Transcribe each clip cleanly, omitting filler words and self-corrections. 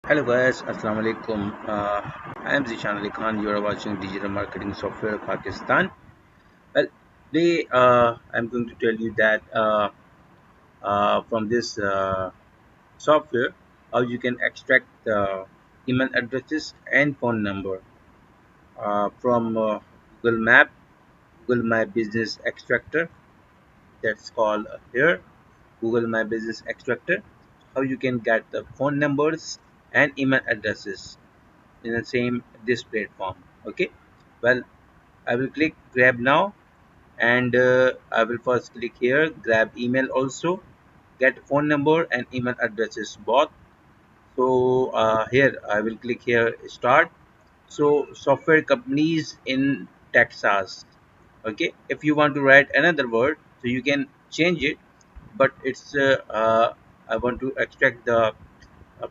Hello guys, Assalamu alaikum. I am Zishan Ali Khan. You are watching Digital Marketing Software Pakistan. Well, today I'm going to tell you that from this software, how you can extract email addresses and phone number from Google Map, Google My Business Extractor. That's called here Google My Business Extractor. How you can get the phone numbers and email addresses in the same this platform. Okay, well, I will click grab now, and I will first click here grab email also, get phone number and email addresses both. So here I will click here start. So software companies in Texas. Okay, if you want to write another word, so you can change it, but it's I want to extract the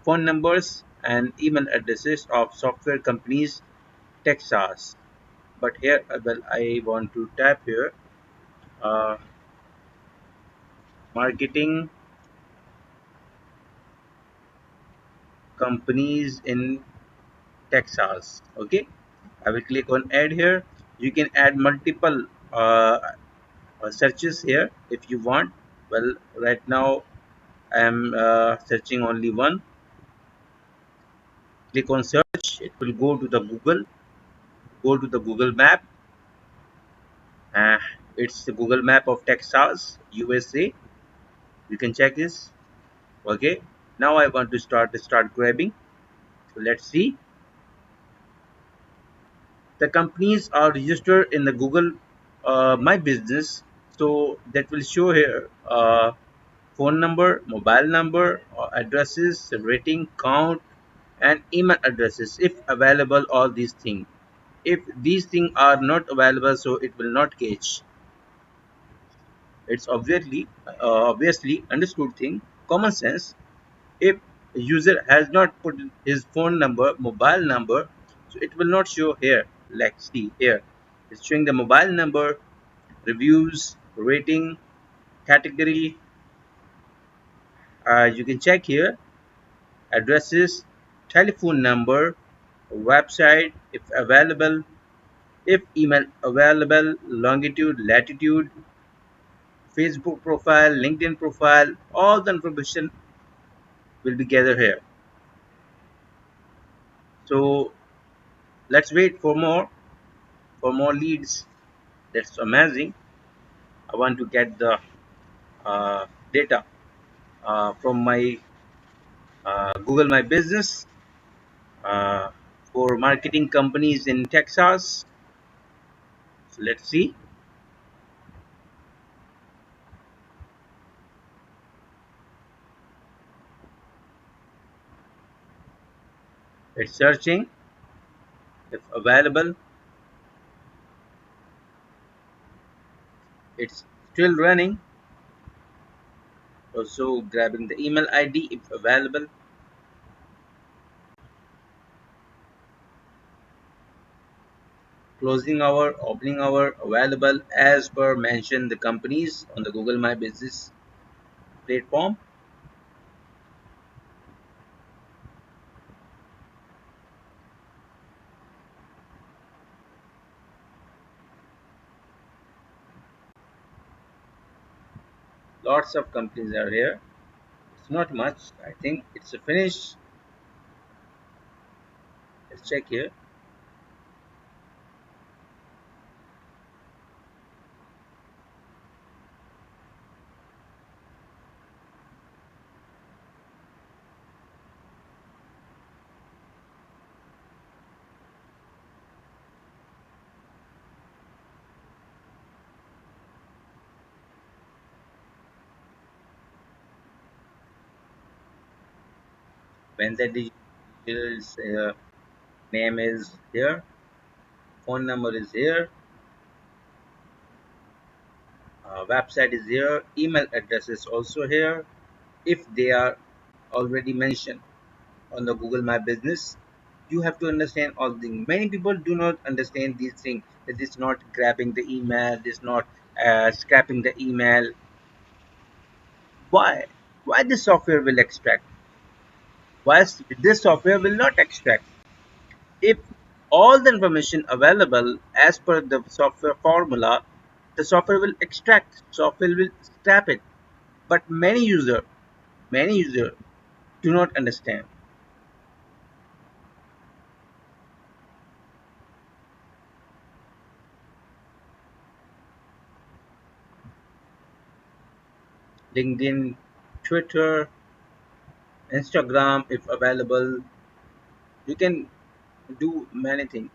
phone numbers and email addresses of software companies Texas. But here, well, I want to tap here uh, marketing companies in Texas. Okay, I will click on add here. You can add multiple searches here if you want. Well, right now I am searching only one. Click on search. It will go to the Google. Go to the Google map. Uh, it's the Google map of Texas, USA. You can check this. Okay. Now I want to start grabbing. So let's see. The companies are registered in the Google My Business, so that will show here phone number, mobile number, addresses, rating, count, and email addresses if available. All these things. If these things are not available, so it will not catch. It's obviously understood thing, common sense. If a user has not put his phone number, mobile number, so it will not show here. Like see here, it's showing the mobile number, reviews, rating, category. You can check here addresses, telephone number, website if available, if email available, longitude, latitude, Facebook profile, LinkedIn profile. All the information will be gathered here. So let's wait for more leads. That's amazing. I want to get the data from my Google My Business uh, for marketing companies in Texas. So let's see. It's searching if available. It's still running. Also grabbing the email ID if available. Closing hour, opening hour available as per mentioned the companies on the Google My Business platform. Lots of companies are here. It's not much. I think it's a finish. Let's check here. When the digital's name is here, phone number is here, website is here, email address is also here. If they are already mentioned on the Google My Business, you have to understand all things. Many people do not understand these things. That is not grabbing the email, is not scrapping the email. Why? Why the software will extract? whilst this software will not extract. If all the information available as per the software formula, the software will extract, software will scrap it. But many user do not understand. LinkedIn, Twitter, Instagram, if available, you can do many things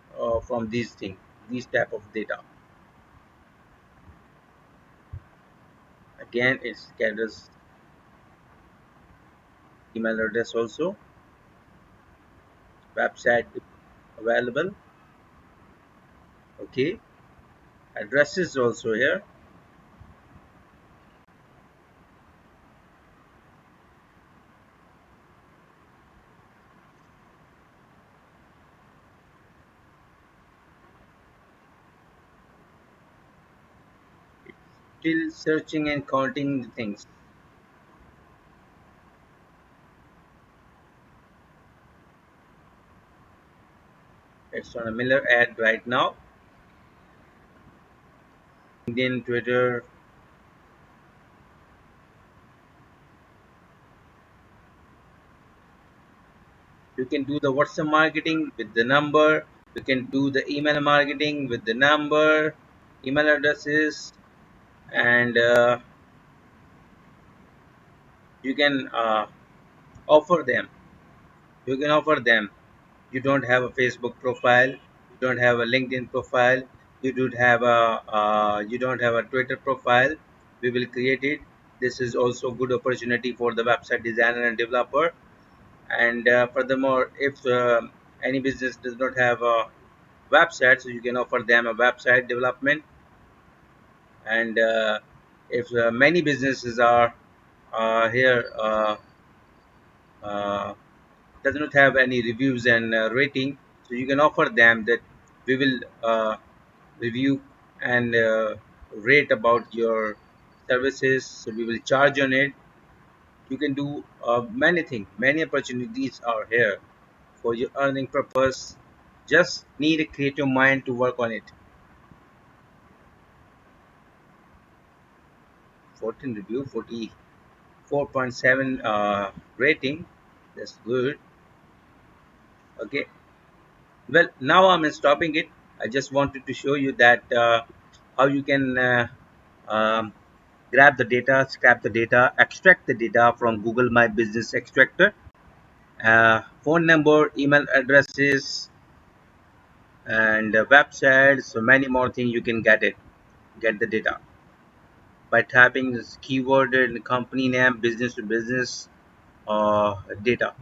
from these type of data. Again, it gathers email address also, website if available. Okay, addresses also here. Still searching and counting the things. It's on a Miller ad right now. LinkedIn, Twitter, you can do the WhatsApp marketing with the number. You can do the email marketing with the number, email addresses, and you can offer them. You can offer them. You don't have a Facebook profile. You don't have a LinkedIn profile. You don't have a Twitter profile. We will create it. This is also a good opportunity for the website designer and developer. And furthermore, if any business does not have a website, so you can offer them a website development. And if many businesses are here uh, does not have any reviews and rating, so you can offer them that we will review and rate about your services, so we will charge on it. You can do many things, many opportunities are here for your earning purpose. Just need a creative mind to work on it. 14 review, 44.7 rating. That's good. Okay. Well, now I'm stopping it. I just wanted to show you that how you can um, grab the data, scrap the data, extract the data from Google My Business Extractor. Phone number, email addresses, and websites. So many more things you can get the data by typing this keyword and company name, business to business data.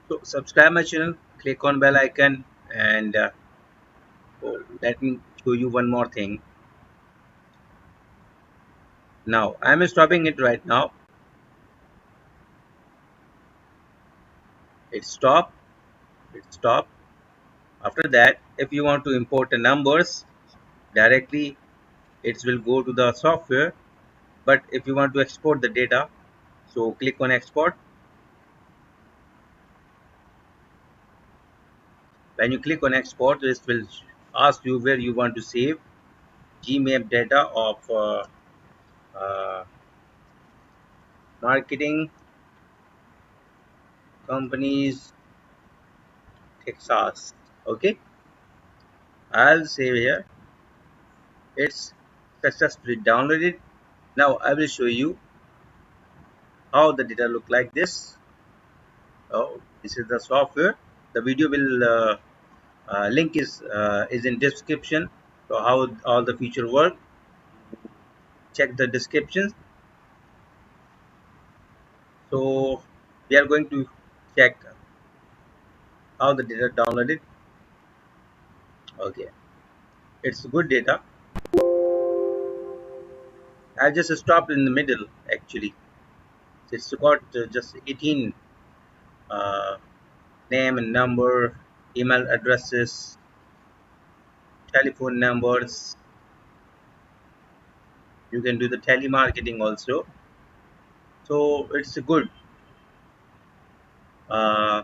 So subscribe my channel, click on bell icon, and oh, let me show you one more thing. Now I'm stopping it right now. It stop. It stop. After that, if you want to import the numbers directly, it will go to the software. But if you want to export the data, so click on export. When you click on export, this will ask you where you want to save Gmap data of uh, marketing companies Texas. Okay, I'll save here. It's successfully downloaded. Now I will show you how the data look like this. Oh, this is the software. The video will link is in description. So how all the feature work. Check the descriptions. So we are going to check how the data downloaded. Okay, it's good data. I just stopped in the middle actually. It's got just 18 uh, name and number, email addresses, telephone numbers. You can do the telemarketing also. So it's good. Uh,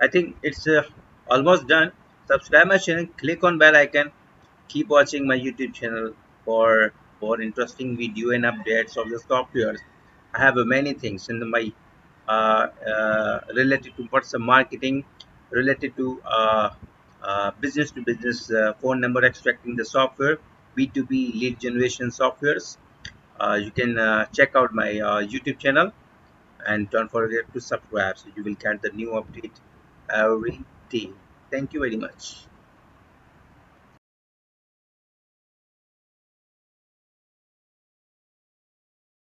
I think it's almost done. Subscribe my channel, click on bell icon, keep watching my YouTube channel for interesting video and updates of the softwares. I have many things in my related to WhatsApp marketing, related to business to business phone number extracting the software, B2B lead generation softwares. You can check out my YouTube channel and don't forget to subscribe so you will get the new update every day. Thank you very much.